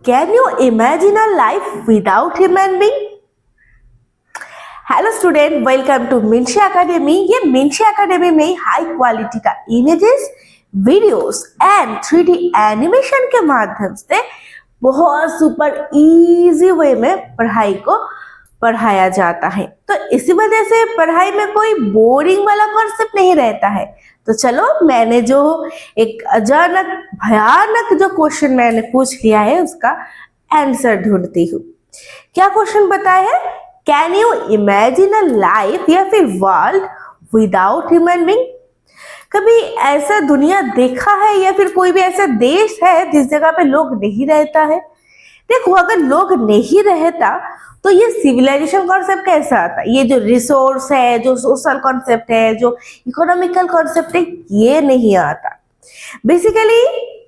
Can you imagine a life without human being? Hello student, welcome to Minshi Academy. ये Minshi Academy में high quality का images, videos and 3D animation के माध्यम से बहुत super easy way में पढ़ाई को पढ़ाया जाता है। तो इसी वजह से पढ़ाई में कोई बोरिंग वाला कॉन्सेप्ट नहीं रहता है। तो चलो, मैंने जो एक अचानक भयानक जो क्वेश्चन मैंने पूछ लिया है उसका आंसर ढूंढती हूँ। क्या क्वेश्चन बताया है? Can you imagine a life या फिर वर्ल्ड विदाउट ह्यूमन बीइंग? कभी ऐसा दुनिया देखा है या फिर कोई भी ऐसा देश है जिस जगह पे लोग नहीं रहता है? देखो, अगर लोग नहीं रहता तो ये सिविलाइजेशन कॉन्सेप्ट कैसा आता? ये जो रिसोर्स है, जो सोशल कॉन्सेप्ट है, जो इकोनॉमिकल कॉन्सेप्ट है, ये नहीं आता। बेसिकली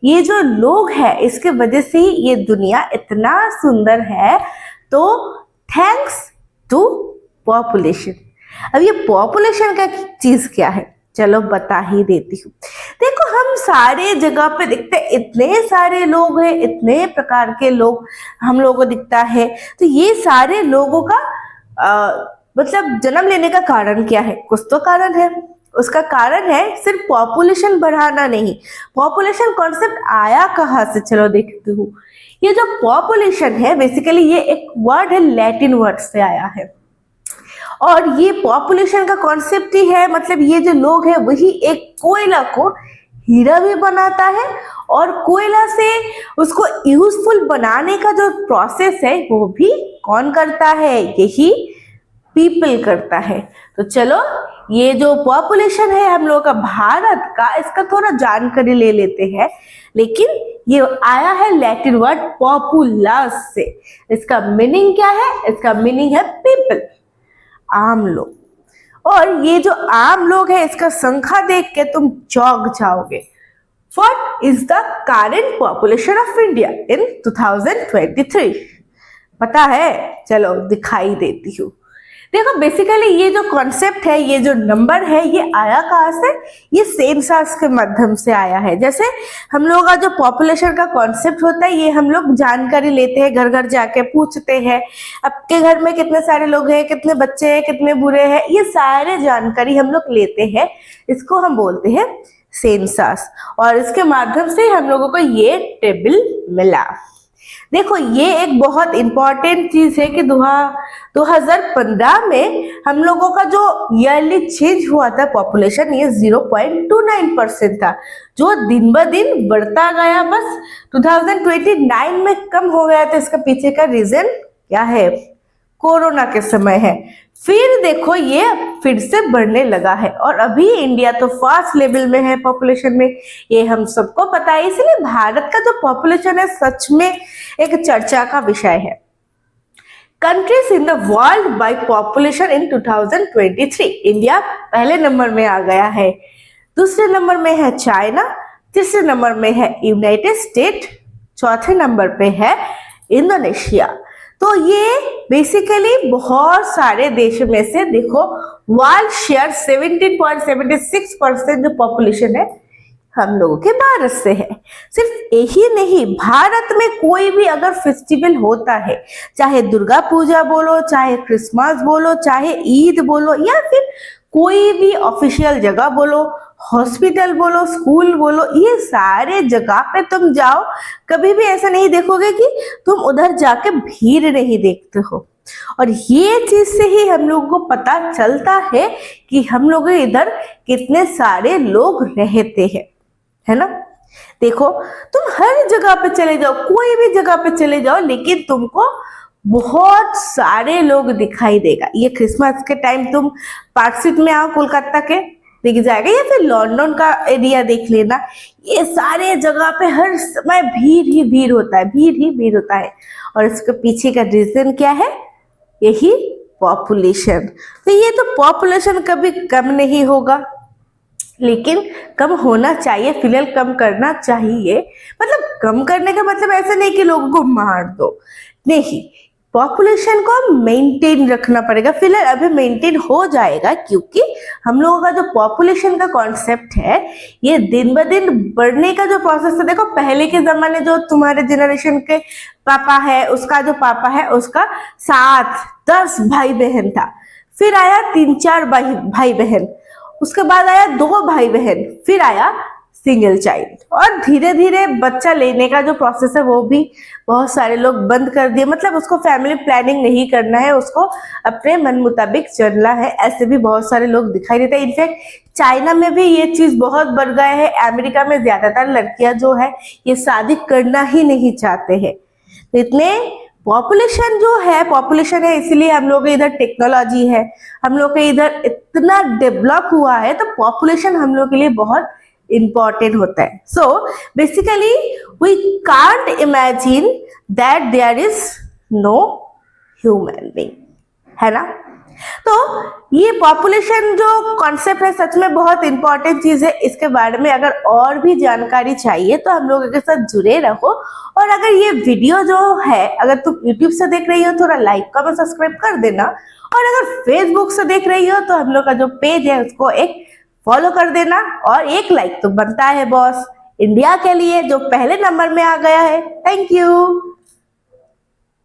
ये जो लोग हैं, इसके वजह से ही ये दुनिया इतना सुंदर है। तो थैंक्स टू पॉपुलेशन। अब ये पॉपुलेशन का चीज क्या है, चलो बता ही देती हूँ। देखो, हम सारे जगह पे दिखते हैं, इतने सारे लोग हैं, इतने प्रकार के लोग हम लोगों को दिखता है। तो ये सारे लोगों का मतलब जन्म लेने का कारण क्या है? कुछ तो कारण है। उसका कारण है सिर्फ पॉपुलेशन बढ़ाना नहीं। पॉपुलेशन कॉन्सेप्ट आया कहाँ से, चलो देखती हूँ। ये जो पॉपुलेशन है, बेसिकली ये एक वर्ड है, लैटिन वर्ड से आया है। और ये पॉपुलेशन का कॉन्सेप्ट ही है, मतलब ये जो लोग हैं वही एक कोयला को हीरा भी बनाता है, और कोयला से उसको यूजफुल बनाने का जो प्रोसेस है वो भी कौन करता है? यही पीपल करता है। तो चलो, ये जो पॉपुलेशन है हम लोग का भारत का, इसका थोड़ा जानकारी ले लेते हैं। लेकिन ये आया है लैटिन वर्ड पॉपुलस से। इसका मीनिंग क्या है? इसका मीनिंग है पीपल, आम लोग। और ये जो आम लोग है, इसका संख्या देख के तुम चौंक जाओगे। What is the current population of India in 2023? पता है? चलो दिखाई देती हूँ। देखो, बेसिकली ये जो कॉन्सेप्ट है, ये जो नंबर है, ये आया कहाँ से? ये सेंसस के माध्यम से आया है। जैसे हम लोग का जो पॉपुलेशन का कॉन्सेप्ट होता है, ये हम लोग जानकारी लेते हैं, घर घर जाके पूछते हैं आपके घर में कितने सारे लोग हैं, कितने बच्चे हैं, कितने बूढ़े हैं, ये सारे जानकारी हम लोग लेते हैं। इसको हम बोलते हैं सेंसस, और इसके माध्यम से हम लोगों को ये टेबल मिला। देखो, ये एक बहुत इंपॉर्टेंट चीज है कि 2015 में हम लोगों का जो ईयरली चेंज हुआ था पॉपुलेशन, ये 0.29% था, जो दिन ब दिन बढ़ता गया। बस 2029 में कम हो गया था। इसका पीछे का रीजन क्या है? कोरोना के समय है। फिर देखो, ये फिर से बढ़ने लगा है, और अभी इंडिया तो फर्स्ट लेवल में है पॉपुलेशन में, ये हम सबको पता है। इसलिए भारत का जो पॉपुलेशन है सच में एक चर्चा का विषय है। Countries in the world by population in 2023, India पहले नंबर में आ गया है। दूसरे नंबर में है चाइना, तीसरे नंबर में है यूनाइटेड स्टेट, चौथे नंबर पे है इंडोनेशिया। तो ये बेसिकली बहुत सारे देशों में से देखो, वर्ल्ड शेयर 17.76% जो पॉपुलेशन है हम लोगों के भारत से है। सिर्फ यही नहीं, भारत में कोई भी अगर फेस्टिवल होता है, चाहे दुर्गा पूजा बोलो, चाहे क्रिसमस बोलो, चाहे ईद बोलो, या फिर कोई भी ऑफिशियल जगह बोलो, हॉस्पिटल बोलो, स्कूल बोलो, ये सारे जगह पे तुम जाओ, कभी भी ऐसा नहीं देखोगे कि तुम उधर जाके भीड़ नहीं देखते हो। और ये चीज से ही हम लोगों को पता चलता है कि हम लोग इधर कितने सारे लोग रहते हैं, है ना? देखो, तुम हर जगह पे चले जाओ, कोई भी जगह पे चले जाओ, लेकिन तुमको बहुत सारे लोग दिखाई देगा। ये क्रिसमस के टाइम तुम पार्क स्ट्रीट में आओ, कोलकाता के दिख जाएगा, या फिर लंदन का एरिया देख लेना, ये सारे जगह पे हर समय भीड़ ही भीड़ होता है, भीड़ ही भीड़ होता है। और इसके पीछे का रीजन क्या है? यही पॉपुलेशन। तो ये तो पॉपुलेशन कभी कम नहीं होगा, लेकिन कम होना चाहिए, फिलहाल कम करना चाहिए। मतलब कम करने का मतलब ऐसा नहीं कि लोगों को मार दो, नहीं, पॉपुलेशन को मेंटेन रखना पड़ेगा। फिलहाल अभी मेंटेन हो जाएगा, क्योंकि हम लोगों का जो पॉपुलेशन का कॉन्सेप्ट है ये दिन ब दिन बढ़ने का जो प्रोसेस है। देखो पहले के जमाने जो तुम्हारे जनरेशन के पापा है, उसका जो पापा है उसका 7-10 भाई बहन था, फिर आया 3-4 भाई बहन, उसके बाद आया 2 भाई बहन, फिर आया सिंगल चाइल्ड, और धीरे धीरे बच्चा लेने का जो प्रोसेस है वो भी बहुत सारे लोग बंद कर दिए। मतलब उसको फैमिली प्लानिंग नहीं करना है, उसको अपने मन मुताबिक चलना है, ऐसे भी बहुत सारे लोग दिखाई देते हैं। इनफैक्ट चाइना में भी ये चीज बहुत बढ़ गया है। अमेरिका में ज्यादातर लड़कियां जो है ये शादी करना ही नहीं चाहते हैं। तो इतने पॉपुलेशन है इसीलिए हम लोग के इधर टेक्नोलॉजी है, हम लोग के इधर इतना डेवलप हुआ है, तो पॉपुलेशन हम लोग के लिए बहुत इंपॉर्टेंट होता है। So basically we can't imagine that there is no human being, है ना। तो ये पॉपुलेशन जो कॉन्सेप्ट है सच में बहुत इंपॉर्टेंट चीज है। इसके बारे में अगर और भी जानकारी चाहिए तो हम लोगों के साथ जुड़े रहो। और अगर ये वीडियो जो है अगर तुम यूट्यूब से देख रही हो, थोड़ा लाइक कमेंट सब्सक्राइब कर देना। और अगर फेसबुक से देख रही हो तो हम लोग का जो पेज है उसको एक फॉलो कर देना। और एक लाइक तो बनता है बॉस, इंडिया के लिए जो पहले नंबर में आ गया है। Thank you.